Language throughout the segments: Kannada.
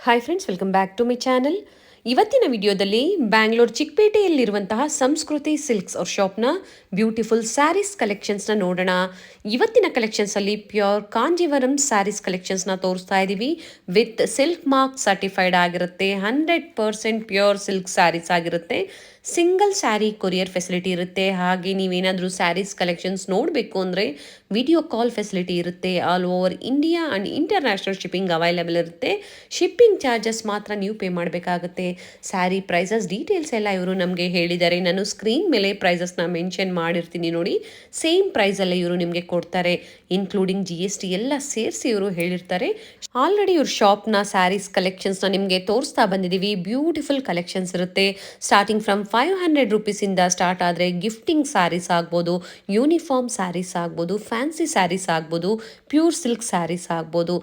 Hi friends, welcome back to my channel. ಇವತ್ತಿನ ವಿಡಿಯೋದಲ್ಲಿ ಬ್ಯಾಂಗ್ಳೂರ್ ಚಿಕ್ಕಪೇಟೆಯಲ್ಲಿರುವಂತಹ ಸಂಸ್ಕೃತಿ ಸಿಲ್ಕ್ಸ್ ಅವ್ರ ಶಾಪ್ನ ಬ್ಯೂಟಿಫುಲ್ ಸ್ಯಾರೀಸ್ ಕಲೆಕ್ಷನ್ಸ್ನ ನೋಡೋಣ. ಇವತ್ತಿನ ಕಲೆಕ್ಷನ್ಸಲ್ಲಿ ಪ್ಯೂರ್ ಕಾಂಜೀವರಂ ಸ್ಯಾರೀಸ್ ಕಲೆಕ್ಷನ್ಸ್ನ ತೋರಿಸ್ತಾ ಇದ್ದೀವಿ. ವಿತ್ ಸಿಲ್ಕ್ ಮಾರ್ಕ್ ಸರ್ಟಿಫೈಡ್ ಆಗಿರುತ್ತೆ. 100% ಪ್ಯೂರ್ ಸಿಲ್ಕ್ ಸ್ಯಾರೀಸ್ ಆಗಿರುತ್ತೆ. ಸಿಂಗಲ್ ಸ್ಯಾರಿ ಕೊರಿಯರ್ ಫೆಸಿಲಿಟಿ ಇರುತ್ತೆ. ಹಾಗೆ ನೀವೇನಾದರೂ ಸ್ಯಾರೀಸ್ ಕಲೆಕ್ಷನ್ಸ್ ನೋಡಬೇಕು ಅಂದರೆ ವಿಡಿಯೋ ಕಾಲ್ ಫೆಸಿಲಿಟಿ ಇರುತ್ತೆ. All over India and international shipping available ಇರುತ್ತೆ. ಶಿಪ್ಪಿಂಗ್ ಚಾರ್ಜಸ್ ಮಾತ್ರ ನೀವು ಪೇ ಮಾಡಬೇಕಾಗುತ್ತೆ. ಸ್ಯಾರಿ ಪ್ರೈಸಸ್ ಡೀಟೇಲ್ಸ್ ಎಲ್ಲ ಇವರು ನಮಗೆ ಹೇಳಿದ್ದಾರೆ. ನಾನು ಸ್ಕ್ರೀನ್ ಮೇಲೆ ಪ್ರೈಸಸ್ನ ಮೆನ್ಷನ್ ಮಾಡಿರ್ತೀನಿ ನೋಡಿ. ಸೇಮ್ ಪ್ರೈಸಲ್ಲೇ ಇವರು ನಿಮಗೆ ಕೊಡ್ತಾರೆ. ಇನ್ಕ್ಲೂಡಿಂಗ್ GST ಎಲ್ಲ ಸೇರಿಸಿ ಇವರು ಹೇಳಿರ್ತಾರೆ. ಆಲ್ರೆಡಿ ಇವ್ರ ಶಾಪ್ನ ಸ್ಯಾರೀಸ್ ಕಲೆಕ್ಷನ್ಸ್ನ ನಿಮಗೆ ತೋರಿಸ್ತಾ ಬಂದಿದ್ದೀವಿ. ಬ್ಯೂಟಿಫುಲ್ ಕಲೆಕ್ಷನ್ಸ್ ಇರುತ್ತೆ. ಸ್ಟಾರ್ಟಿಂಗ್ ಫ್ರಮ್ 500 ರುಪೀಸಿಂದ ಸ್ಟಾರ್ಟ್ ಆದರೆ ಗಿಫ್ಟಿಂಗ್ ಸ್ಯಾರೀಸ್ ಆಗ್ಬೋದು, ಯೂನಿಫಾರ್ಮ್ ಸ್ಯಾರೀಸ್ ಆಗ್ಬೋದು, ಫ್ಯಾನ್ಸಿ ಸ್ಯಾರೀಸ್ ಆಗ್ಬೋದು, ಪ್ಯೂರ್ ಸಿಲ್ಕ್ ಸ್ಯಾರೀಸ್ ಆಗ್ಬೋದು.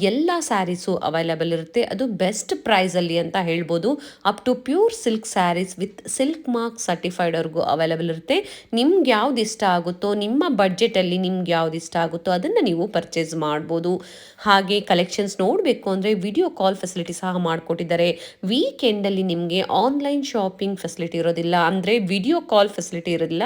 ಎಲ್ಲ ಸ್ಯಾರೀಸು ಅವೈಲೇಬಲ್ ಇರುತ್ತೆ. ಅದು ಬೆಸ್ಟ್ ಪ್ರೈಸಲ್ಲಿ ಅಂತ ಹೇಳ್ಬೋದು. Up to pure silk sarees with silk mark ಸರ್ಟಿಫೈಡ್ವರೆಗೂ ಅವೈಲೇಬಲ್ ಇರುತ್ತೆ. ನಿಮ್ಗೆ ಯಾವ್ದು ಇಷ್ಟ ಆಗುತ್ತೋ, ನಿಮ್ಮ ಬಡ್ಜೆಟಲ್ಲಿ ನಿಮ್ಗೆ ಯಾವ್ದು ಇಷ್ಟ ಆಗುತ್ತೋ ಅದನ್ನು ನೀವು ಪರ್ಚೇಸ್ ಮಾಡ್ಬೋದು. ಹಾಗೆ ಕಲೆಕ್ಷನ್ಸ್ ನೋಡಬೇಕು ಅಂದರೆ ವಿಡಿಯೋ ಕಾಲ್ ಫೆಸಿಲಿಟಿ ಸಹ ಮಾಡಿಕೊಟ್ಟಿದ್ದಾರೆ. ವೀಕೆಂಡಲ್ಲಿ ನಿಮಗೆ ಆನ್ಲೈನ್ ಶಾಪಿಂಗ್ ಫೆಸಿಲಿಟಿ ಇರೋದಿಲ್ಲ, ಅಂದರೆ ವಿಡಿಯೋ ಕಾಲ್ ಫೆಸಿಲಿಟಿ ಇರೋದಿಲ್ಲ.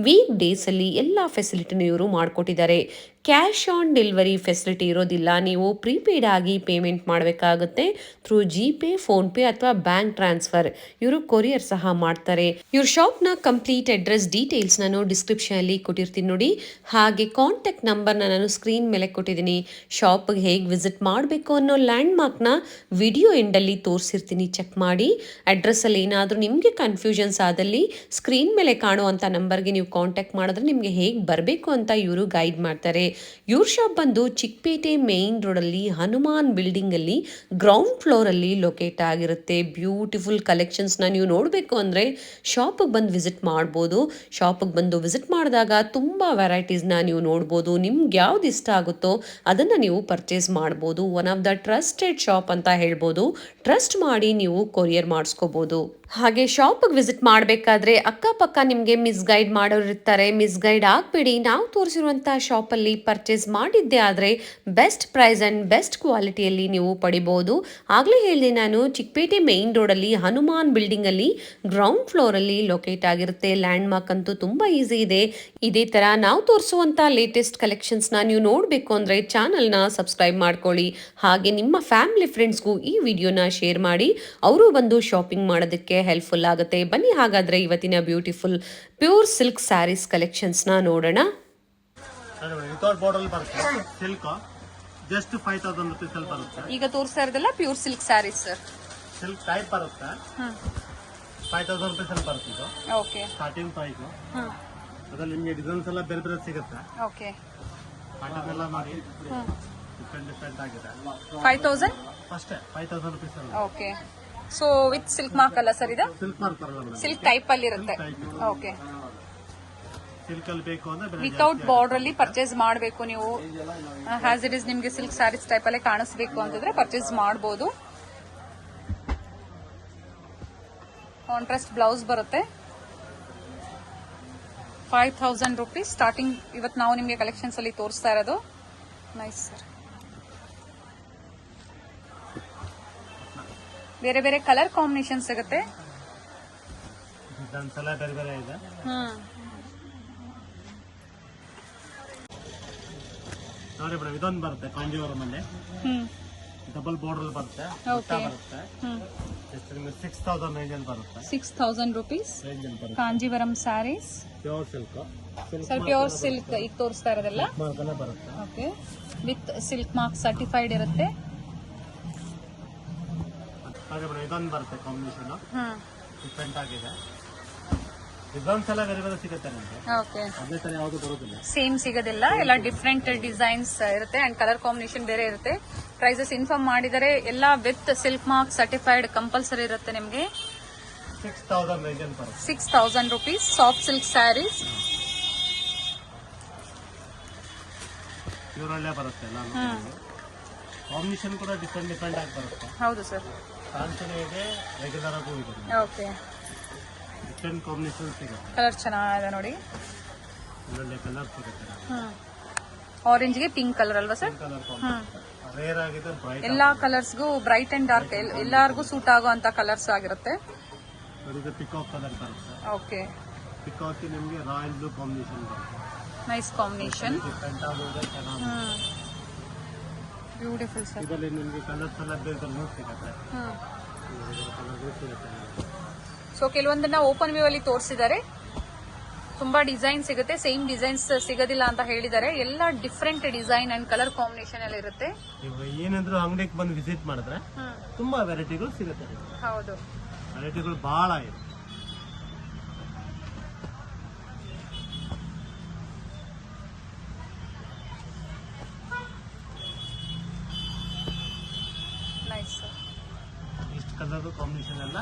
ವೀಕ್ ಡೇಸಲ್ಲಿ ಎಲ್ಲ ಫೆಸಿಲಿಟಿನೂ ಇವರು ಮಾಡಿಕೊಟ್ಟಿದ್ದಾರೆ. ಕ್ಯಾಶ್ ಆನ್ ಡೆಲಿವರಿ ಫೆಸಿಲಿಟಿ ಇರೋದಿಲ್ಲ. ನೀವು ಪ್ರೀಪೇಯ್ಡ್ ಆಗಿ ಪೇಮೆಂಟ್ ಮಾಡಬೇಕಾಗುತ್ತೆ ಥ್ರೂ GPay, ಫೋನ್ಪೇ ಅಥವಾ ಬ್ಯಾಂಕ್ ಟ್ರಾನ್ಸ್ಫರ್. ಇವರು ಕೊರಿಯರ್ ಸಹ ಮಾಡ್ತಾರೆ. ಇವ್ರ ಶಾಪ್ನ ಕಂಪ್ಲೀಟ್ ಅಡ್ರೆಸ್ ಡೀಟೇಲ್ಸ್ ನಾನು ಡಿಸ್ಕ್ರಿಪ್ಷನಲ್ಲಿ ಕೊಟ್ಟಿರ್ತೀನಿ ನೋಡಿ. ಹಾಗೆ ಕಾಂಟ್ಯಾಕ್ಟ್ ನಂಬರ್ನ ನಾನು ಸ್ಕ್ರೀನ್ ಮೇಲೆ ಕೊಟ್ಟಿದ್ದೀನಿ. ಶಾಪ್ಗೆ ಹೇಗೆ ವಿಸಿಟ್ ಮಾಡಬೇಕು ಅನ್ನೋ ಲ್ಯಾಂಡ್ ಮಾರ್ಕ್ನ ವಿಡಿಯೋ ಎಂಡಲ್ಲಿ ತೋರಿಸಿರ್ತೀನಿ, ಚೆಕ್ ಮಾಡಿ. ಅಡ್ರೆಸ್ಸಲ್ಲಿ ಏನಾದರೂ ನಿಮಗೆ ಕನ್ಫ್ಯೂಷನ್ಸ್ ಆದಲ್ಲಿ ಸ್ಕ್ರೀನ್ ಮೇಲೆ ಕಾಣುವಂಥ ನಂಬರ್ಗೆ ನೀವು ಕಾಂಟ್ಯಾಕ್ಟ್ ಮಾಡಿದ್ರೆ ನಿಮಗೆ ಹೇಗೆ ಬರಬೇಕು ಅಂತ ಇವರು ಗೈಡ್ ಮಾಡ್ತಾರೆ. ಇವ್ರ ಶಾಪ್ ಬಂದು ಚಿಕ್ಕಪೇಟೆ ಮೇನ್ ರೋಡಲ್ಲಿ ಹನುಮಾನ್ ಬಿಲ್ಡಿಂಗಲ್ಲಿ ಗ್ರೌಂಡ್ ಫ್ಲೋರಲ್ಲಿ ಲೊಕೇಟ್ ಆಗಿರುತ್ತೆ. ಬ್ಯೂಟಿಫುಲ್ ಕಲೆಕ್ಷನ್ಸ್ನ ನೀವು ನೋಡಬೇಕು ಅಂದರೆ ಶಾಪಿಗೆ ಬಂದು ವಿಸಿಟ್ ಮಾಡ್ಬೋದು. ಶಾಪಿಗೆ ಬಂದು ವಿಸಿಟ್ ಮಾಡಿದಾಗ ತುಂಬ ವೆರೈಟೀಸ್ನ ನೀವು ನೋಡ್ಬೋದು. ನಿಮ್ಗೆ ಯಾವ್ದು ಇಷ್ಟ ಆಗುತ್ತೋ ಅದನ್ನು ನೀವು ಪರ್ಚೇಸ್ ಮಾಡ್ಬೋದು. One of the trusted shop ಅಂತ ಹೇಳ್ಬೋದು. ಟ್ರಸ್ಟ್ ಮಾಡಿ ನೀವು ಕೊರಿಯರ್ ಮಾಡಿಸ್ಕೋಬೋದು. ಹಾಗೆ ಶಾಪಿಗೆ ವಿಸಿಟ್ ಮಾಡಬೇಕಾದ್ರೆ ಅಕ್ಕಪಕ್ಕ ನಿಮಗೆ ಮಿಸ್ಗೈಡ್ ಮಾಡೋರು ಇರ್ತಾರೆ. ಮಿಸ್ಗೈಡ್ ಆಗಬೇಡಿ. ನಾವು ತೋರಿಸಿರುವಂಥ ಶಾಪಲ್ಲಿ ಪರ್ಚೇಸ್ ಮಾಡಿದ್ದೆ ಆದರೆ ಬೆಸ್ಟ್ ಪ್ರೈಸ್ ಆ್ಯಂಡ್ ಬೆಸ್ಟ್ ಕ್ವಾಲಿಟಿಯಲ್ಲಿ ನೀವು ಪಡಿಬೋದು. ಆಗಲೇ ಹೇಳಿದೆ ನಾನು, ಚಿಕ್ಕಪೇಟೆ ಮೇನ್ ರೋಡಲ್ಲಿ ಹನುಮಾನ್ ಬಿಲ್ಡಿಂಗಲ್ಲಿ ಗ್ರೌಂಡ್ ಫ್ಲೋರಲ್ಲಿ ಲೊಕೇಟ್ ಆಗಿರುತ್ತೆ. ಲ್ಯಾಂಡ್ ಮಾರ್ಕ್ ಅಂತೂ ತುಂಬ ಈಸಿ ಇದೆ. ಇದೇ ಥರ ನಾವು ತೋರಿಸುವಂಥ ಲೇಟೆಸ್ಟ್ ಕಲೆಕ್ಷನ್ಸ್ನ ನೀವು ನೋಡಬೇಕು ಅಂದರೆ ಚಾನಲ್ನ ಸಬ್ಸ್ಕ್ರೈಬ್ ಮಾಡ್ಕೊಳ್ಳಿ. ಹಾಗೆ ನಿಮ್ಮ ಫ್ಯಾಮಿಲಿ ಫ್ರೆಂಡ್ಸ್ಗೂ ಈ ವಿಡಿಯೋನ ಶೇರ್ ಮಾಡಿ. ಅವರು ಬಂದು ಶಾಪಿಂಗ್ ಮಾಡೋದಕ್ಕೆ ಹೆಲ್ಪ್ಫುಲ್ ಆಗುತ್ತೆ. ಬನ್ನಿ ಹಾಗಾದರೆ ಇವತ್ತಿನ ಬ್ಯೂಟಿಫುಲ್ ಪ್ಯೂರ್ ಸಿಲ್ಕ್ ಸ್ಯಾರೀಸ್ ಕಲೆಕ್ಷನ್ಸ್ನ ನೋಡೋಣ. ಜಸ್ಟ್ 5000 ರೂಪೀಸ್ ಅಲ್ಲಿ ಬರುತ್ತೆ. ಈಗ ತೋರಿಸ್ತಾ ಇರೋದಲ್ಲ pure silk sarees sir. Silk type ಬರುತ್ತೆ. 5000 ರೂಪೀಸ್ ಅಲ್ಲಿ ಬರುತ್ತೆ. ಓಕೆ. Starting price. ಅದ್ರಲ್ಲಿ ನಿಮಗೆ ಡಿಸೈನ್ಸ್ ಎಲ್ಲ ಬೇರೆ ಬೇರೆ ಸಿಗುತ್ತೆ. ಓಕೆ. ಪ್ಯಾಟರ್ನ್ ಎಲ್ಲ ಮಾಡಿ ಡಿಫ್ರೆಂಟ್ ಆಗಿದೆ. 5000 ಅಷ್ಟೇ, 5000 ರೂಪೀಸ್ ಅಲ್ಲಿ. Okay. So with silk mark ಅಲ್ಲ ಸರ್ ಇದು? ಸಿಲ್ಕ್ ಮಾರ್ಕ್ ಬರಲ್ಲ, ಸಿಲ್ಕ್ ಟೈಪ್ ಅಲ್ಲಿ ಇರುತ್ತೆ. ಓಕೆ. ಸಿಲ್ಕ್ ಅಲ್ಲಿ ಬೇಕು ಅಂದ್ರೆ ವಿತೌಟ್ ಬಾರ್ಡರ್ ಅಲ್ಲಿ ಪರ್ಚೇಸ್ ಮಾಡಬೇಕು ನೀವು. ಹ್ಯಾಸ್ ಇಟ್ ಇಸ್ ನಿಮಗೆ ಸಿಲ್ಕ್ ಸ್ಯಾರೀಸ್ ಟೈಪ್ ಅಲ್ಲೇ ಕಾಣಿಸ್ಬೇಕು ಅಂತಂದ್ರೆ ಪರ್ಚೇಸ್ ಮಾಡಬಹುದು. ಕಾಂಟ್ರಾಸ್ಟ್ ಬ್ಲೌಸ್ ಬರುತ್ತೆ. 5000 ರೂಪೀಸ್ ಸ್ಟಾರ್ಟಿಂಗ್. ಇವತ್ತು ನಾವು ನಿಮಗೆ ಕಲೆಕ್ಷನ್ಸ್ ಅಲ್ಲಿ ತೋರಿಸ್ತಾ ಇರೋದು. Nice sir. ಬೇರೆ ಬೇರೆ ಕಲರ್ ಕಾಂಬಿನೇಷನ್ ಸಿಗುತ್ತೆ. ಡಿಸೈನ್ಸ್ ಎಲ್ಲ ಬೇರೆ ಬೇರೆ ಇದೆ. ನೋಡಿ ಮೇಡಮ್, ಇದೊಂದು ಬರುತ್ತೆ ಕಾಂಜೀವರಂ ಅಲ್ಲಿ. ಡಬಲ್ ಬಾರ್ಡರ್ ಬರುತ್ತೆ. ಬರುತ್ತೆ. ಎಷ್ಟು ನಿಮಗೆ 6000 ರೇಂಜ್ ಅಲ್ಲಿ ಬರುತ್ತೆ. 6000 ರೂಪೀಸ್ ರೇಂಜ್ ಅಲ್ಲಿ ಬರುತ್ತೆ. Kanjeevaram saris pure silk. Sir pure silk ಈಗ ತೋರಿಸ್ತಾ ಇರೋದಲ್ಲ. ಮಾರ್ಕ್ ಎಲ್ಲ ಬರುತ್ತೆ. Okay. With silk mark certified ಇರುತ್ತೆ. ಹಾಗೆ ಮೇಡಮ್, ಇದೊಂದು ಬರುತ್ತೆ ಕಾಂಬಿನೇಷನ್. ಡಿಫ್ರೆಂಟ್ ಆಗಿದೆ. ಡಿಸೈನ್ಸ್ ಎಲ್ಲ ಬೇರೆ ಬೇರೆ ಸಿಗುತ್ತೆ ನಿಮಗೆ. ಓಕೆ. ಅದೇ ತರ ಯಾವುದು ಬರೋದಿಲ್ಲ, ಸೇಮ್ ಸಿಗೋದಿಲ್ಲ. ಎಲ್ಲ ಡಿಫ್ರೆಂಟ್ ಡಿಸೈನ್ಸ್ ಇರುತ್ತೆ ಅಂಡ್ ಕಲರ್ ಕಾಂಬಿನೇಷನ್ ಬೇರೆ ಇರುತ್ತೆ. ಪ್ರೈಸಸ್ ಇನ್ಫಾರ್ಮ್ ಮಾಡಿದರೆ ಎಲ್ಲ with silk mark certified compulsory ಇರುತ್ತೆ ನಿಮಗೆ. 6000 ರೇಂಜ್ ಅಲ್ಲಿ ಬರುತ್ತೆ. 6000 ರೂಪೀಸ್ ಸಾಫ್ಟ್ ಸಿಲ್ಕ್ ಸ್ಯಾರೀಸ್. ಇವರಲ್ಲೇ ಬರುತ್ತೆ ಎಲ್ಲ. ಕಾಂಬಿನೇಷನ್ ಕೂಡ ಡಿಫ್ರೆಂಟ್ ಆಗಿ ಬರುತ್ತೆ. ಹೌದು ಸರ್. ಫ್ಯಾನ್ಸಿನೂ ಇದೆ, ರೆಗ್ಯುಲರ್ ಆಗೂ ಇದೆ. ಓಕೆ. ಡಿಫ್ರೆಂಟ್ ಕಾಂಬಿನೇಷನ್ ಸಿಗುತ್ತೆ. ಕಲರ್ ಚೆನ್ನಾಗಿದೆ ನೋಡಿ. ಇದರಲ್ಲಿ ಕಲರ್ ಸಿಗುತ್ತೆ. ಆರೆಂಜ್ಗೆ ಪಿಂಕ್ ಕಲರ್ ಅಲ್ವಾ ಸರ್? ಕಲರ್ ರೇರ್ ಆಗಿದೆ, ಬ್ರೈಟ್ ಎಲ್ಲಾ ಕಲರ್ಸ್ಗೂ ಬ್ರೈಟ್ ಅಂಡ್ ಡಾರ್ಕ್ ಎಲ್ಲಾರ್ಗೂ ಸೂಟ್ ಆಗೋ ಅಂತ ಕಲರ್ಸ್ ಆಗಿರುತ್ತೆ. ಇದು ಪಿಕಾಕ್ ಕಲರ್ ಬರುತ್ತೆ. ಓಕೆ, ಪಿಕಾಕ್ ನಿಮಗೆ ರಾಯಲ್ ಬ್ಲೂ ಕಾಂಬಿನೇಷನ್ ಬರುತ್ತೆ. ನೈಸ್ ಕಾಂಬಿನೇಷನ್, ಡಿಫ್ರೆಂಟ್ ಆಗಿದೆ, ಚೆನ್ನಾಗಿ ಬ್ಯೂಟಿಫುಲ್ ಸರ್. ಇದರಲ್ಲಿ ನಿಮಗೆ ಕಲರ್ಸ್ ಎಲ್ಲ ಬೇಕಾದ್ರೆ ಸಿಗುತ್ತೆ. ಸೊ ಕೆಲವೊಂದನ್ನ ಓಪನ್ ವ್ಯೂ ಅಲ್ಲಿ ತೋರಿಸಿದ್ದಾರೆ, ತುಂಬಾ ಡಿಸೈನ್ ಸಿಗುತ್ತೆ, ಸೇಮ್ ಡಿಸೈನ್ಸ್ ಸಿಗೋದಿಲ್ಲ ಅಂತ ಹೇಳಿದ್ದಾರೆ. ಎಲ್ಲ different design and colour combination ಅಲ್ಲಿ ಇರುತ್ತೆ. ನೀವು ಏನಾದ್ರು ಅಂಗಡಿಗೆ ಬಂದು ವಿಸಿಟ್ ಮಾಡಿದ್ರೆ ತುಂಬಾ ವೆರೈಟಿಗಳು ಸಿಗುತ್ತೆ. ಹೌದು, ವೆರೈಟಿಗಳು ಬಹಳ ಇದೆ. Nice sir. ಇಷ್ಟು ಕಲರ್ ಕಾಂಬಿನೇಷನ್ ಎಲ್ಲ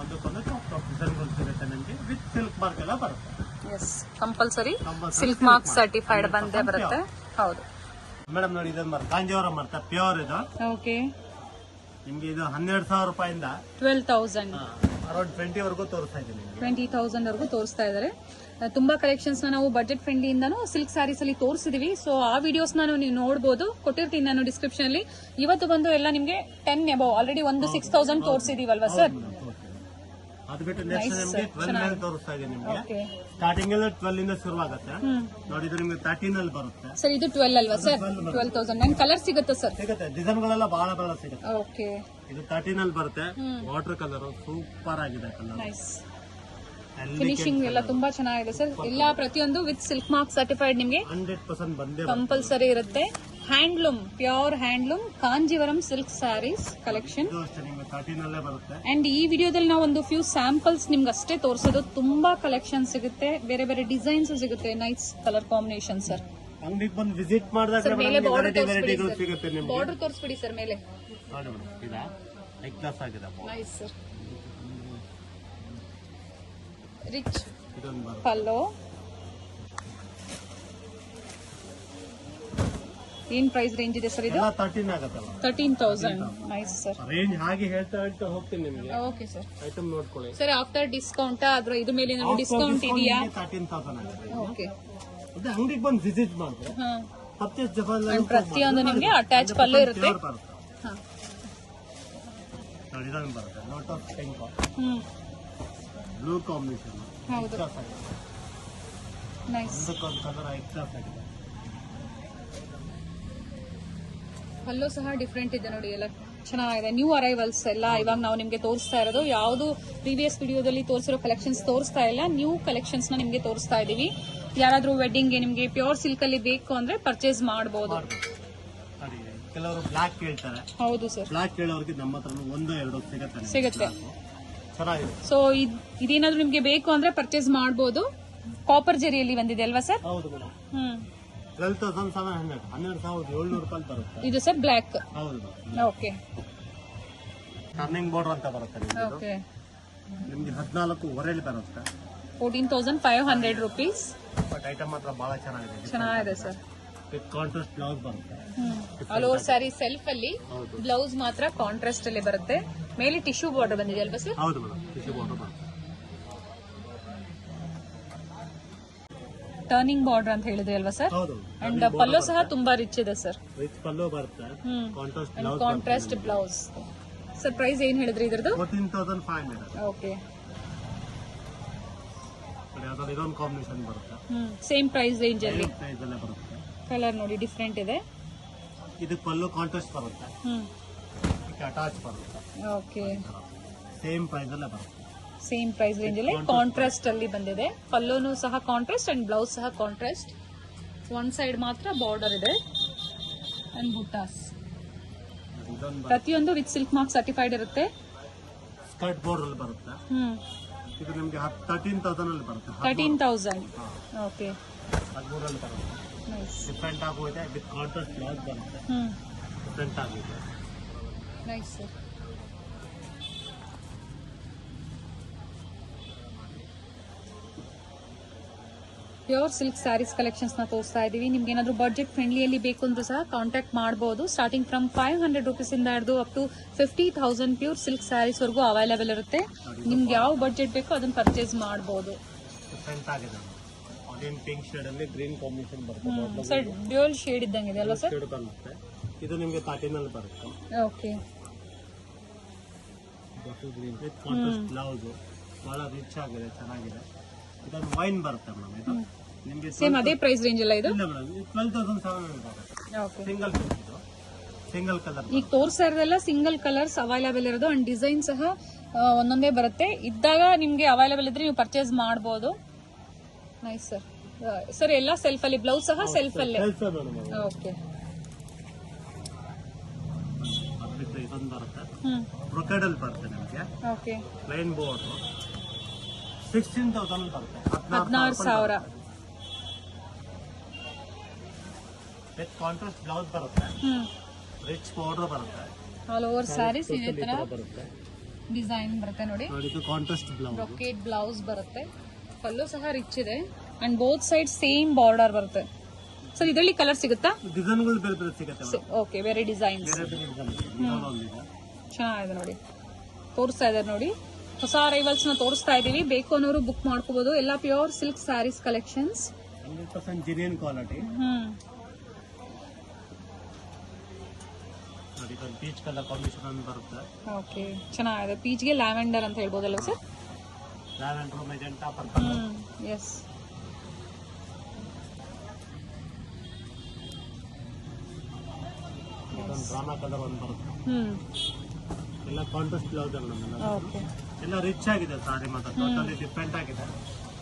ಒಂದಕ್ಕೊಂದು ಟಾಪ್ ಡಿಸೈನ್ಗಳು ಸಿಗುತ್ತೆ ನಿಮಗೆ. ವಿತ್ ಸಿಲ್ಕ್ ಮಾರ್ಕ್ ಎಲ್ಲ ಬರುತ್ತೆ. Yes, compulsory silk mark certified ಬಂದೇ ಬರುತ್ತೆ. ಹೌದು ಮೇಡಮ್ ನೋಡಿ, ಇದೊಂದು ಮರ ಕಾಂಜೀವರಂ ಮರ ಪ್ಯೂರ್ ಇದು. ಓಕೆ, ನಿಮ್ಗೆ ಇದು 12,000 ರೂಪಾಯಿಂದ 12,000 ಅರೌಂಡ್ 20 ವರೆಗೂ ತೋರಿಸ್ತಾ ಇದ್ದೀನಿ. 20,000 ವರೆಗೂ ತೋರಿಸ್ತಾ ಇದ್ದಾರೆ. ತುಂಬಾ ಕಲೆಕ್ಷನ್ಸ್ ನಾವು ಬಜೆಟ್ ಫ್ರೆಂಡ್ಲಿ ಇಂದಾನು ಸಿಲ್ಕ್ ಸ್ಯಾರೀಸ್ ಅಲ್ಲಿ ತೋರಿಸಿದೀವಿ. ಸೊ ಆ ವಿಡಿಯೋಸ್ ನೀವು ನೋಡಬಹುದು, ಕೊಟ್ಟಿರ್ತೀನಿ ನಾನು ಡಿಸ್ಕ್ರಿಪ್ಷನ್ ಅಲ್ಲಿ. ಇವತ್ತು ಬಂದು ಎಲ್ಲ ನಿಮ್ಗೆ 10 ಅಬೌವ್ ಆಲ್ರೆಡಿ ಒಂದು 6,000 ತೋರಿಸಿದೀವಲ್ವಾ ಸರ್? ಅದು ಬಿಟ್ಟು ನೆಕ್ಸ್ಟ್ ನಿಮ್ಗೆ 12 ಮೇಲೆ ತೋರಿಸ್ತಾ ಇದೆ. ನಿಮ್ಗೆ ಸ್ಟಾರ್ಟಿಂಗ್ ಅಲ್ಲಿ 12 ಇಂದ ಶುರುವಾಗುತ್ತೆ. ನೋಡಿ, ಇದು ನಿಮ್ಗೆ 13 ಅಲ್ಲಿ ಬರುತ್ತೆ ಸರ್. ಇದು 12 ಅಲ್ವಾ ಸರ್? 12,000 ನನ್ ಕಲರ್ ಸಿಗುತ್ತೆ ಸರ್? ಸಿಗುತ್ತೆ, ಡಿಸೈನ್ ಗಳೆಲ್ಲ ಬಹಳ ಬಹಳ ಸಿಗುತ್ತೆ. ಓಕೆ, ಇದು 13 ಅಲ್ಲಿ ಬರುತ್ತೆ. ವಾಟರ್ ಕಲರ್ ಸೂಪರ್ ಆಗಿದೆ ಕಲರ್. ನೈಸ್ ಫಿನಿಶಿಂಗ್ ಎಲ್ಲ ತುಂಬಾ ಚೆನ್ನಾಗಿದೆ ಸರ್. ಎಲ್ಲ ಪ್ರತಿಯೊಂದು ವಿತ್ ಸಿಲ್ಕ್ ಮಾರ್ಕ್ ಸರ್ಟಿಫೈಡ್ ನಿಮ್ಗೆ 100% ಬಂದೇ ಕಂಪಲ್ಸರಿ ಇರುತ್ತೆ. Handloom, pure handloom Kanjeevaram silk saris collection. 13 ಅಲ್ಲೇ ಬರುತ್ತೆ. ಅಂಡ್ ಈ ವಿಡಿಯೋದಲ್ಲಿ ನಾವು ಒಂದು ಫ್ಯೂ ಸ್ಯಾಂಪಲ್ಸ್ ನಿಮ್ಗೆ ಅಷ್ಟೇ ತೋರಿಸೋದು. ತುಂಬಾ ಕಲೆಕ್ಷನ್ ಸಿಗುತ್ತೆ, ಬೇರೆ ಬೇರೆ ಡಿಸೈನ್ಸ್ ಸಿಗುತ್ತೆ, ನೈಸ್ ಕಲರ್ ಕಾಂಬಿನೇಷನ್ ಸರ್. ಅಂಗಡಿಗೆ ಬಂದು ವಿಸಿಟ್ ಮಾಡಿದಾಗ ಮೇಲೆ ಬಾರ್ಡರ್ ವೆರೈಟಿಗಳು ಸಿಗುತ್ತೆ ನಿಮ್ಗೆ. ಬಾರ್ಡರ್ ತೋರಿಸ್ಬಿಡಿ ಸರ್ ಮೇಲೆ. ನೋಡಿ ಮೇಡಮ್, ಇದಾ ಹೈ ಕ್ಲಾಸ್ ಆಗಿದೆ. Nice sir. ರಿಚ್ ಇದೊಂದು ಬರುತ್ತೆ. ಪಲ್ಲೋ ಏನ್ ಪ್ರೈಸ್ ರೇಂಜ್ ಇದೆ ಸರ್ ಇದು? 13 ಆಗುತ್ತಲ್ಲ. 13,000. Nice sir. ರೇಂಜ್ ಹಾಗೆ ಹೇಳ್ತಾ ಹೋಗ್ತೀನಿ ನಿಮ್ಗೆ. Okay sir. ಐಟಮ್ ನೋಡ್ಕೊಳ್ಳಿ ಸರ್. ಆಫ್ಟರ್ ಡಿಸ್ಕೌಂಟ್ ಅದ್ರ ಇದು ಮೇಲೆ ಡಿಸ್ಕೌಂಟ್ ಇದೆಯಾ? 13,000 ಆಗುತ್ತೆ. ಓಕೆ, ಅದೇ ಅಂಗಡಿಗೆ ಬಂದು ವಿಸಿಟ್ ಮಾಡಿದ್ರೆ ಪರ್ಚೇಸ್ ಪ್ರತಿಯೊಂದು ನಿಮ್ಗೆ ಅಟ್ಯಾಚ್ ಪಲ್ಲು ಇರುತ್ತೆ. ನೋಡಿ, ಇದೊಂದು ಬರುತ್ತೆ ಲೋಟಸ್ ಪಿಂಕ್ ಬ್ಲೂ ಕಾಂಬಿನೇಷನ್. ಹೌದು, ನೈಸ್. ಒಂದಕ್ಕೊಂದು ಕಲರ್ ಎಕ್ಸ್ಟ್ರಾಸ್ ಆಗಿದೆ. ಪಲ್ಲು ಸಹ ಡಿಫ್ರೆಂಟ್ ಇದೆ ನೋಡಿ, ಎಲ್ಲ ಚೆನ್ನಾಗಿದೆ. ನ್ಯೂ ಅರೈವಲ್ಸ್ ಎಲ್ಲ ಇವಾಗ ನಾವು ನಿಮ್ಗೆ ತೋರಿಸ್ತಾ ಇರೋದು. ಯಾವುದು ಪ್ರೀವಿಯಸ್ ವಿಡಿಯೋದಲ್ಲಿ ತೋರಿಸಿರೋ ಕಲೆಕ್ಷನ್ಸ್ ತೋರಿಸ್ತಾ ಇಲ್ಲ, ನ್ಯೂ ಕಲೆಕ್ಷನ್ಸ್ ನ ನಿಮ್ಗೆ ತೋರಿಸ್ತಾ ಇದೀವಿ. ಯಾರಾದ್ರೂ ವೆಡ್ಡಿಂಗ್ ಗೆ ನಿಮ್ಗೆ ಪ್ಯೂರ್ ಸಿಲ್ಕ್ ಅಲ್ಲಿ ಬೇಕು ಅಂದ್ರೆ ಪರ್ಚೇಸ್ ಮಾಡಬಹುದು. ಕೆಲವರು ಬ್ಲಾಕ್ ಕೇಳ್ತಾರೆ. ಹೌದು ಸರ್, ಬ್ಲಾಕ್ ಕೇಳೋರಿಗೆ ನಮ್ಮ ಹತ್ರ 1-2 ಸಿಗುತ್ತೆ. ಚೆನ್ನಾಗಿದೆ. ಸೊ ಇದೇನಾದ್ರೂ ನಿಮ್ಗೆ ಬೇಕು ಅಂದ್ರೆ ಪರ್ಚೇಸ್ ಮಾಡಬಹುದು. ಕಾಪರ್ ಜರಿಯಲ್ಲಿ ಬಂದಿದೆ ಅಲ್ವಾ ಸರ್? ಹೌದು ಮೇಡಮ್. 12,700 12,700 ರೂಪಾಯಿ ಬರುತ್ತೆ. ಇದು ಸರ್ ಬ್ಲಾಕ್. ಹೌದು. ಓಕೆ, ಟರ್ನಿಂಗ್ ಬಾರ್ಡರ್ ಅಂತ ಬರುತ್ತೆ ಓಕೆ. ನಿಮ್ಗೆ 14 ವರೆಯಲ್ಲಿ ಬರುತ್ತೆ. 14,500 rupees. ಬಟ್ ಐಟಮ್ ಮಾತ್ರ ಬಹಳ ಚೆನ್ನಾಗಿದೆ. ಚೆನ್ನಾಗಿದೆ ಸರ್. ವಿತ್ ಕಾಂಟ್ರಾಸ್ಟ್ ಬ್ಲೌಸ್ ಬರುತ್ತೆ. ಆಲ್ ಓವರ್ ಸ್ಯಾರಿ ಸೆಲ್ಫ್ ಅಲ್ಲಿ ಬ್ಲೌಸ್ ಮಾತ್ರ ಕಾಂಟ್ರಾಸ್ಟ್ ಅಲ್ಲಿ ಬರುತ್ತೆ. ಮೇಲೆ ಟಿಶ್ಯೂ ಬಾರ್ಡರ್ ಬಂದಿದೆ ಅಲ್ವಾ ಸರ್? ಹೌದು ಮೇಡಮ್, ಟಿಶ್ಯೂ ಬಾರ್ಡರ್ ಬರುತ್ತೆ. ಟರ್ನಿಂಗ್ ಬಾರ್ಡರ್ ಅಂತ ಹೇಳಿದ್ರಿ ಅಲ್ವಾ ಸರ್? ಹೌದು. ಅಂಡ್ ಪಲ್ಲು ಸಹ ತುಂಬಾ ರಿಚ್ ಇದೆ ಸರ್. ರಿಚ್ ಪಲ್ಲು ಬರುತ್ತೆ. Contrast blouse. ಸರ್ ಪ್ರೈಸ್ ಏನ್ ಹೇಳಿದ್ರಿ ಇದ್ರದ್ದು? 14,500. ಓಕೆ, ಇದೊಂದು ಕಾಂಬಿನೇಷನ್ ಬರುತ್ತೆ. ಸೇಮ್ ಪ್ರೈಸ್ ರೇಂಜ್ ಅಲ್ಲಿ. ಪ್ರೈಸ್ ಅಲ್ಲೇ ಬರುತ್ತೆ. ಕಲರ್ ನೋಡಿ ಡಿಫ್ರೆಂಟ್ ಇದೆ. ಇದು ಪಲ್ಲು ಕಾಂಟ್ರಾಸ್ಟ್ ಬರುತ್ತೆ. ಅಟ್ಯಾಚ್ ಬರುತ್ತೆ. ಓಕೆ, ಸೇಮ್ ಪ್ರೈಸ್ ಅಲ್ಲೇ ಬರುತ್ತೆ. ಸೇಮ್ ಪ್ರೈಸ್ ರೇಂಜ್ ಅಲ್ಲಿ ಕಾಂಟ್ರಾಸ್ಟ್ ಅಲ್ಲಿ ಬಂದಿದೆ. ಪಲ್ಲುನು ಸಹ ಕಾಂಟ್ರಾಸ್ಟ್ ಅಂಡ್ ಬ್ಲೌಸ್ ಸಹ ಕಾಂಟ್ರಾಸ್ಟ್. ಒನ್ ಸೈಡ್ ಮಾತ್ರ ಬಾರ್ಡರ್ ಇದೆ ಅಂಡ್ ಬುಟ್ಟಾಸ್. ಪ್ರತಿಯೊಂದು ವಿತ್ ಸಿಲ್ಕ್ ಮಾರ್ಕ್ ಸರ್ಟಿಫೈಡ್ ಇರುತ್ತೆ. ಸ್ಕರ್ಟ್ ಬಾರ್ಡರ್ ಅಲ್ಲಿ ಬರುತ್ತೆ. ಇದು ನಿಮಗೆ 13,000 ಅಲ್ಲಿ ಬರುತ್ತೆ. 13,000. ಓಕೆ, 13 ಅಲ್ಲಿ ಬರುತ್ತೆ. ಡಿಫ್ರೆಂಟ್ ಆಗೋಗಿದೆ. ವಿತ್ ಕಾಂಟ್ರಾಸ್ಟ್ ಬ್ಲೌಸ್ ಬರುತ್ತೆ. ಡಿಫ್ರೆಂಟ್ ಆಗಿದೆ. Nice sir. Pure silk saris collections ನ ತೋರಿಸ್ತಾ ಇದೀವಿ. ನಿಮ್ಗೆ ಏನಾದ್ರು ಬಜೆಟ್ ಫ್ರೆಂಡ್ಲಿಯಲ್ಲಿ ಬೇಕು ಅಂದ್ರೂ ಸಹ ಕಾಂಟ್ಯಾಕ್ಟ್ ಮಾಡಬಹುದು. ಸ್ಟಾರ್ಟಿಂಗ್ ಫ್ರಮ್ 500 rupees ಇಂದ ಹಿಡಿದು up to 50,000 pure silk saris ವರೆಗೂ ಅವೈಲೇಬಲ್ ಇರುತ್ತೆ. ನಿಮ್ಗೆ ಯಾವ ಬಜೆಟ್ ಬೇಕೋ ಅದನ್ನ ಪರ್ಚೇಸ್ ಮಾಡಬಹುದು. ಡಿಫ್ರೆಂಟ್ ಆಗಿದೆ. ಆರೆಂಜ್ ಪಿಂಕ್ ಶೇಡ್ ಅಲ್ಲಿ ಗ್ರೀನ್ ಕಾಂಬಿನೇಷನ್ ಬರುತ್ತೆ. ಸರ್ ಡ್ಯೂಯಲ್ ಶೇಡ್ ಇದ್ದಂಗಿದೆ ಅಲ್ವಾ ಸರ್? ಶೇಡ್ ಬರುತ್ತೆ. ಇದು ನಿಮ್ಗೆ 13 ಅಲ್ಲಿ ಬರುತ್ತೆ. ಓಕೆ ವಿತ್ ಕಾಂಟ್ರಾಸ್ಟ್ ಬ್ಲೌಸ್, ಬಹಳ ರಿಚ್ ಆಗಿದೆ, ಚೆನ್ನಾಗಿದೆ. ಇದೊಂದು ವೈನ್ ಬರುತ್ತೆ ಮೇಡಮ್. ಇದು ನಿಮ್ಗೆ ಸೇಮ್ ಅದೇ ಪ್ರೈಸ್ ರೇಂಜ್ ಅಲ್ಲ ಇದು? ಇಲ್ಲ ಮೇಡಮ್, 12,700 ಬರುತ್ತೆ. ಓಕೆ. ಸಿಂಗಲ್ ಪೀಸ್ ಇದು, ಸಿಂಗಲ್ ಕಲರ್. ಈಗ ತೋರಿಸ್ತಾ ಇರೋದೆಲ್ಲ ಸಿಂಗಲ್ ಕಲರ್ಸ್ ಅವೈಲೇಬಲ್ ಇರೋದು ಅಂಡ್ ಡಿಸೈನ್ ಸಹ ಒಂದೊಂದೇ ಬರುತ್ತೆ. ಇದ್ದಾಗ ನಿಮ್ಗೆ ಅವೈಲೇಬಲ್ ಇದ್ರೆ ನೀವು ಪರ್ಚೇಸ್ ಮಾಡಬಹುದು. Nice sir. ಸರ್ ಎಲ್ಲ ಸೆಲ್ಫ್ ಅಲ್ಲಿ, ಬ್ಲೌಸ್ ಸಹ ಸೆಲ್ಫ್ ಅಲ್ಲೇ? ಓಕೆ. ಇದೊಂದು ಬರುತ್ತೆ, ಬ್ರೊಕೆಡಲ್ ಬರುತ್ತೆ ನಿಮಗೆ. ಓಕೆ. ಪ್ಲೈನ್ ಬೋರ್ಡ್ 16,000 ಬರುತ್ತೆ. 16,000. ವಿತ್ ಕಾಂಟ್ರಾಸ್ಟ್ ಬ್ಲೌಸ್ ಬರುತ್ತೆ, ರಿಚ್ ಬಾರ್ಡರ್ ಬರುತ್ತೆ. ಆಲ್ ಓವರ್ ಸ್ಯಾರೀಸ್ ಇದೇ ತರ ಬರುತ್ತೆ, ಡಿಸೈನ್ ಬರುತ್ತೆ ನೋಡಿ. ಇದು ಕಾಂಟ್ರಾಸ್ಟ್ ಬ್ಲೌಸ್, ಬ್ರೊಕೇಡ್ ಬ್ಲೌಸ್ ಬರುತ್ತೆ. ಪಲ್ಲು ಸಹ ರಿಚ್ ಇದೆ and both side same border ಬರುತ್ತೆ. ಸರ್ ಇದರಲ್ಲಿ ಕಲರ್ ಸಿಗುತ್ತಾ? ಡಿಸೈನ್ಗಳು ಬೇರೆ ಬೇರೆ ಸಿಗುತ್ತೆ. ಓಕೆ, ಬೇರೆ ಡಿಸೈನ್ಸ್ ಚೆನ್ನಾಗಿದೆ ನೋಡಿ, ತೋರಿಸ್ತಾ ಇದ್ದಾರೆ ನೋಡಿ. ಹೊಸ ಅರೈವಲ್ಸ್ ನ ತೋರಿಸ್ತಾ ಇದೀವಿ, ಬೇಕು ಅನ್ನೋರು ಬುಕ್ ಮಾಡ್ಕೋಬಹುದು. ಎಲ್ಲ pure silk saris collections, 100% genuine quality. ನೋಡಿ ಇದು ಪೀಚ್ ಕಲರ್ ಕಾಂಬಿನೇಷನ್ ಅಂತ ಬರುತ್ತೆ. ಓಕೆ, ಚೆನ್ನಾಗಿದೆ. ಪೀಚ್ಗೆ ಲ್ಯಾವೆಂಡರ್ ಅಂತ ಹೇಳ್ಬೋದಲ್ಲ ಸರ್? Lavender, magenta, purple. ಎಸ್. ಇದೊಂದು ಡ್ರಾಮಾ ಕಲರ್ ಒಂದು ಬರುತ್ತೆ. ಎಲ್ಲ ಕಾಂಟ್ರಾಸ್ಟ್ ಬ್ಲೌಸ್ ಮೇಡಮ್. ಓಕೆ, ಎಲ್ಲ ರಿಚ್ ಆಗಿದೆ ಸಾರಿ, ಮಾತ್ರ ಟೋಟಲಿ ಡಿಫ್ರೆಂಟ್ ಆಗಿದೆ.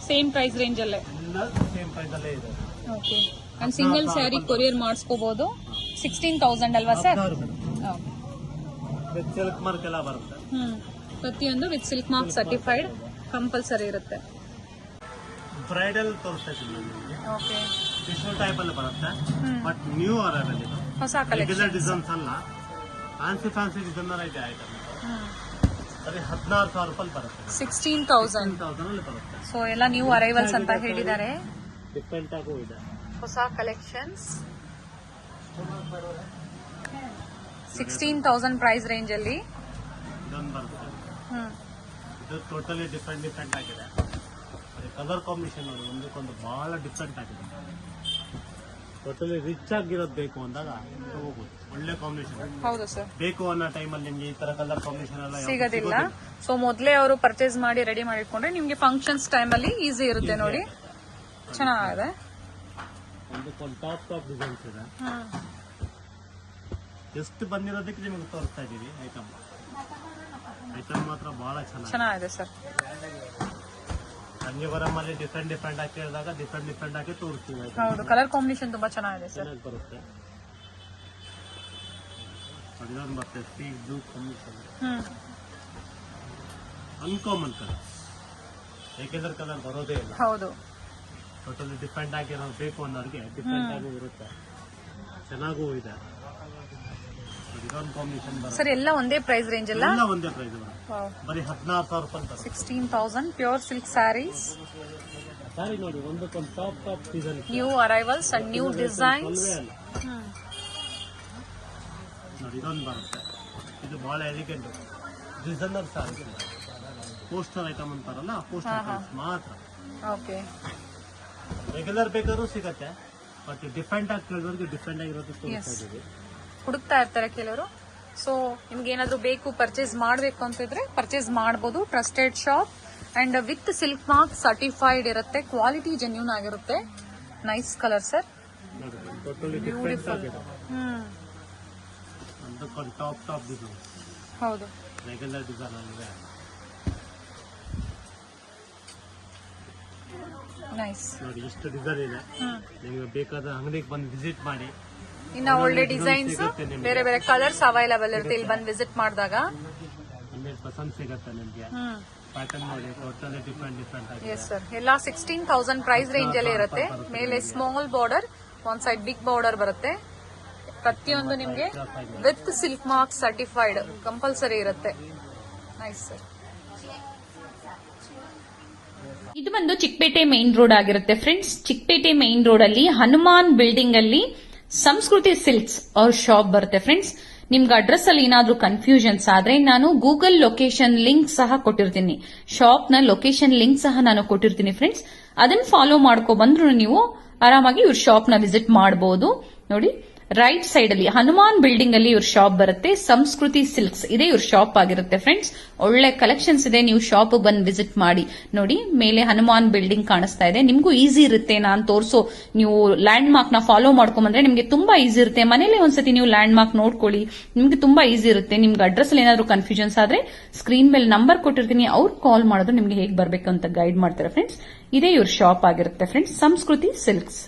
ಸೇಮ್ ಪ್ರೈಸ್ ರೇಂಜ್ ಅಲ್ಲೇ? ಎಲ್ಲ ಸೇಮ್ ಪ್ರೈಸ್ ಅಲ್ಲೇ ಇದೆ. Okay. And single saree courier ಮಾಡಿಸ್ಕೋಬಹುದು. 16,000 ಅಲ್ವಾ ಸರ್? ವಿತ್ ಸಿಲ್ಕ್ ಮಾರ್ಕ್ ಎಲ್ಲ ಬರುತ್ತೆ. ಪ್ರತಿಯೊಂದು with silk mark certified compulsory ಇರುತ್ತೆ. ಬ್ರೈಡಲ್ ತೋರಿಸ್ತಾ ಇದ್ದೀನಿ ನಿಮಗೆ. ಓಕೆ. ಟಿಶ್ಯೂ ಟೈಪ್ ಅಲ್ಲಿ ಬರುತ್ತೆ, ಬಟ್ ನ್ಯೂ ಅರೈವಲ್ ಇದು. ಹೊಸ ಕಲೆಕ್ಷನ್ ಡಿಸೈನ್ಸ್ ಅಲ್ಲ, ಫ್ಯಾನ್ಸಿ ಡಿಸೈನರ್ ಇದೆ ಐಟಮ್. ಸರಿ 16,000 ರೂಪಾಯಿ ಬರುತ್ತೆ. 16,000 ಅಲ್ಲಿ ಬರುತ್ತೆ. ಸೊ ಎಲ್ಲ ನ್ಯೂ ಅರೈವಲ್ಸ್ ಅಂತ ಹೇಳಿದ್ದಾರೆ. ಡಿಫ್ರೆಂಟ್ ಆಗು ಇದೆ, ಹೊಸ ಕಲೆಕ್ಷನ್ಸ್. 16,000 ಪ್ರೈಸ್ ರೇಂಜ್ ಅಲ್ಲಿ ಇದೊಂದು ಬರುತ್ತೆ. ಇದು ಟೋಟಲಿ ಡಿಫ್ರೆಂಟ್ ಆಗಿದೆ. ಕಲರ್ ಕಾಂಬಿನೇಷನ್ ನೋಡಿ, ಒಂದಕ್ಕೊಂದು ಬಹಳ ಡಿಫ್ರೆಂಟ್ ಆಗಿದೆ. ಟೋಟಲಿ ರಿಚ್ ಆಗಿರೋದು ಬೇಕು ಅಂದಾಗ ತಗೋಬಹುದು, ಒಳ್ಳೆ ಕಾಂಬಿನೇಷನ್. ಹೌದು ಸರ್. ಬೇಕು ಅನ್ನೋ ಟೈಮಲ್ಲಿ ನಿಮ್ಗೆ ಈ ತರ ಕಲರ್ ಕಾಂಬಿನೇಷನ್ ಎಲ್ಲ ಸಿಗೋದಿಲ್ಲ. ಸೊ ಮೊದಲೇ ಅವರು ಪರ್ಚೇಸ್ ಮಾಡಿ ರೆಡಿ ಮಾಡಿಟ್ಕೊಂಡ್ರೆ ನಿಮ್ಗೆ ಫಂಕ್ಷನ್ಸ್ ಟೈಮ್ ಅಲ್ಲಿ ಈಸಿ ಇರುತ್ತೆ ನೋಡಿ. ಚೆನ್ನಾಗಿದೆ. ಒಂದಕ್ಕೊಂದು ಟಾಪ್ ಡಿಸೈನ್ಸ್ ಇದೆ. ಎಷ್ಟು ಬಂದಿರೋದಕ್ಕೆ ನಿಮಗೆ ತೋರಿಸ್ತಾ ಇದೀವಿ. ಐಟಮ್ ಮಾತ್ರ ಬಹಳ ಚೆನ್ನಾಗಿದೆ ಸರ್. ಕಾಂಜೀವರಂ ಅಲ್ಲಿ ಡಿಫ್ರೆಂಟ್ ಆಗಿ ಕೇಳಿದಾಗ ಡಿಫ್ರೆಂಟ್ ಆಗಿ ತೋರಿಸ್ತೀವಿ. ಹೌದು, ಕಲರ್ ಕಾಂಬಿನೇಷನ್ ತುಂಬಾ ಚೆನ್ನಾಗಿದೆ ಸರ್. ಬರುತ್ತೆ. ಇದೊಂದು ಬರುತ್ತೆ sea blue combination, uncommon colour, ಏಕೆಂದ್ರೆ ಕಲರ್ ಬರೋದೇ ಇಲ್ಲ. ಹೌದು, ಟೋಟಲಿ ಡಿಫ್ರೆಂಟ್ ಆಗಿ ನಾವು ಬೇಕು ಅನ್ನೋರಿಗೆ ಡಿಫ್ರೆಂಟ್ ಆಗಿ ಇರುತ್ತೆ, ಚೆನ್ನಾಗೂ ಇದೆ. ಇದೊಂದು ಕಾಂಬಿನೇಷನ್ ಬರುತ್ತೆ. ಸರ್ ಎಲ್ಲ ಒಂದೇ ಪ್ರೈಸ್ ರೇಂಜ್ ಅಲ್ಲ? ಎಲ್ಲ ಒಂದೇ ಪ್ರೈಸ್ ಬರೀ 16,000 ರೂಪಾಯಿ ಬರುತ್ತೆ. 16,000 ಪ್ಯೂರ್ ಸಿಲ್ಕ್ ಸ್ಯಾರೀಸ್. ಸಾರಿ ನೋಡಿ, ಒಂದಕ್ಕೊಂದು top season new arrivals and new designs. ನೋಡಿ ಇದೊಂದು ಬರುತ್ತೆ, ಇದು ಬಹಳ ಎಲಿಗೆಂಟ್ ಡಿಸೈನರ್ ಸಾರಿ. ಪೋಸ್ಟರ್ ಐಟಮ್ ಅಂತಾರಲ್ಲ, ಪೋಸ್ಟರ್ ಐಟಮ್ಸ್ ಮಾತ್ರ. ಓಕೆ. ರೆಗ್ಯುಲರ್ ಬೇಕಾದ್ರೂ ಸಿಗತ್ತೆ, ಬಟ್ ಡಿಫ್ರೆಂಟ್ ಆಗಿ ಕೇಳಿದವ್ರಿಗೆ ಡಿಫ್ರೆಂಟ್ ಆಗಿರೋದು ತೋರಿಸ್ತಾ ಇದ್ದೀವಿ. ಹುಡುಕ್ತಾ ಇರ್ತಾರೆ ಕೆಲವರು. ಸೊ ನಿಮ್ಗೆ ಏನಾದ್ರು ಬೇಕು, ಪರ್ಚೇಸ್ ಮಾಡಬೇಕು ಅಂತಿದ್ರೆ ಪರ್ಚೇಸ್ ಮಾಡಬಹುದು. Trusted shop and with silk mark certified ಇರುತ್ತೆ. ಕ್ವಾಲಿಟಿ ಜೆನ್ಯೂನ್ ಆಗಿರುತ್ತೆ. Nice colour sir, beautiful. Top design. ಹೌದು, ರೆಗ್ಯುಲರ್ ಡಿಸೈನ್ ಅಲ್ಲಿದೆ. ನೈಸ್ ನೋಡಿ ಎಷ್ಟು ಡಿಸೈನ್ ಇದೆ. ನಿಮಗೆ ಬೇಕಾದ ಅಂಗಡಿಗೆ ಬಂದು ವಿಸಿಟ್ ಮಾಡಿ. ಇನ್ನ ಒಳ್ಳೆ ಡಿಸೈನ್ಸ್, ಬೇರೆ ಬೇರೆ ಕಲರ್ಸ್ ಅವೈಲೇಬಲ್ ಇರುತ್ತೆ. ಇಲ್ಲಿ ಬಂದು ವಿಸಿಟ್ ಮಾಡಿದಾಗ 100% ಸಿಗುತ್ತೆ ನಿಮಗೆ. ಪ್ಯಾಟರ್ನ್ ನೋಡಿ, ಟೋಟಲಿ ಡಿಫ್ರೆಂಟ್ ಆಗಿದೆ. Yes sir. ಎಲ್ಲ 16,000 ಪ್ರೈಸ್ ರೇಂಜ್ ಅಲ್ಲಿ ಇರುತ್ತೆ. ಮೇಲೆ ಸ್ಮಾಲ್ ಬಾರ್ಡರ್, ಒಂದ್ ಸೈಡ್ ಬಿಗ್ ಬಾರ್ಡರ್ ಬರುತ್ತೆ. ಪ್ರತಿಯೊಂದು ನಿಮ್ಗೆ with silk mark certified compulsory ಇರುತ್ತೆ. Nice sir. ಇದು ಬಂದು ಚಿಕ್ಕಪೇಟೆ ಮೈನ್ ರೋಡ್ ಆಗಿರುತ್ತೆ ಫ್ರೆಂಡ್ಸ್. ಚಿಕ್ಕಪೇಟೆ ಮೈನ್ ರೋಡ್ ಅಲ್ಲಿ ಹನುಮಾನ್ ಬಿಲ್ಡಿಂಗ್ ಅಲ್ಲಿ ಸಂಸ್ಕೃತಿ ಸಿಲ್ಕ್ಸ್ ಅವ್ರ ಶಾಪ್ ಬರುತ್ತೆ ಫ್ರೆಂಡ್ಸ್. ನಿಮ್ಗೆ ಅಡ್ರೆಸ್ ಅಲ್ಲಿ ಏನಾದ್ರೂ ಕನ್ಫ್ಯೂಷನ್ಸ್ ಆದ್ರೆ ನಾನು ಗೂಗಲ್ ಲೊಕೇಶನ್ ಲಿಂಕ್ ಸಹ ಕೊಟ್ಟಿರ್ತೀನಿ. ಶಾಪ್ ನ ಲೊಕೇಶನ್ ಲಿಂಕ್ ಸಹ ನಾನು ಕೊಟ್ಟಿರ್ತೀನಿ ಫ್ರೆಂಡ್ಸ್. ಅದನ್ನ ಫಾಲೋ ಮಾಡ್ಕೊ ಬಂದ್ರು ನೀವು ಆರಾಮಾಗಿ ಇವ್ರ ಶಾಪ್ ನ ವಿಸಿಟ್ ಮಾಡಬಹುದು. ನೋಡಿ ರೈಟ್ ಸೈಡ್ ಅಲ್ಲಿ ಹನುಮಾನ್ ಬಿಲ್ಡಿಂಗ್ ಅಲ್ಲಿ ಇವ್ರ ಶಾಪ್ ಬರುತ್ತೆ. ಸಂಸ್ಕೃತಿ ಸಿಲ್ಕ್ಸ್ ಇದೆ ಇವ್ರ ಶಾಪ್ ಆಗಿರುತ್ತೆ ಫ್ರೆಂಡ್ಸ್. ಒಳ್ಳೆ ಕಲೆಕ್ಷನ್ಸ್ ಇದೆ, ನೀವು ಶಾಪ್ ಬಂದು ವಿಸಿಟ್ ಮಾಡಿ. ನೋಡಿ ಮೇಲೆ ಹನುಮಾನ್ ಬಿಲ್ಡಿಂಗ್ ಕಾಣಿಸ್ತಾ ಇದೆ. ನಿಮ್ಗೂ ಈಸಿ ಇರುತ್ತೆ, ನಾನು ತೋರಿಸೋ ನೀವು ಲ್ಯಾಂಡ್ ಮಾರ್ಕ್ ನ ಫಾಲೋ ಮಾಡ್ಕೊಂಡ್ಬಂದ್ರೆ ನಿಮ್ಗೆ ತುಂಬಾ ಈಸಿ ಇರುತ್ತೆ. ಮನೇಲೆ ಒಂದ್ಸತಿ ನೀವು ಲ್ಯಾಂಡ್ ಮಾರ್ಕ್ ನೋಡ್ಕೊಳ್ಳಿ, ನಿಮ್ಗೆ ತುಂಬಾ ಈಸಿ ಇರುತ್ತೆ. ನಿಮ್ಗೆ ಅಡ್ರೆಸ್ ಅಲ್ಲಿ ಏನಾದ್ರು ಕನ್ಫ್ಯೂಷನ್ಸ್ ಆದ್ರೆ ಸ್ಕ್ರೀನ್ ಮೇಲೆ ನಂಬರ್ ಕೊಟ್ಟಿರ್ತೀನಿ, ಅವ್ರು ಕಾಲ್ ಮಾಡಿದ್ರು ನಿಮ್ಗೆ ಹೇಗೆ ಬರ್ಬೇಕು ಅಂತ ಗೈಡ್ ಮಾಡ್ತಾರೆ ಫ್ರೆಂಡ್ಸ್. ಇದೇ ಇವ್ರ ಶಾಪ್ ಆಗಿರುತ್ತೆ ಫ್ರೆಂಡ್ಸ್, ಸಂಸ್ಕೃತಿ ಸಿಲ್ಕ್ಸ್.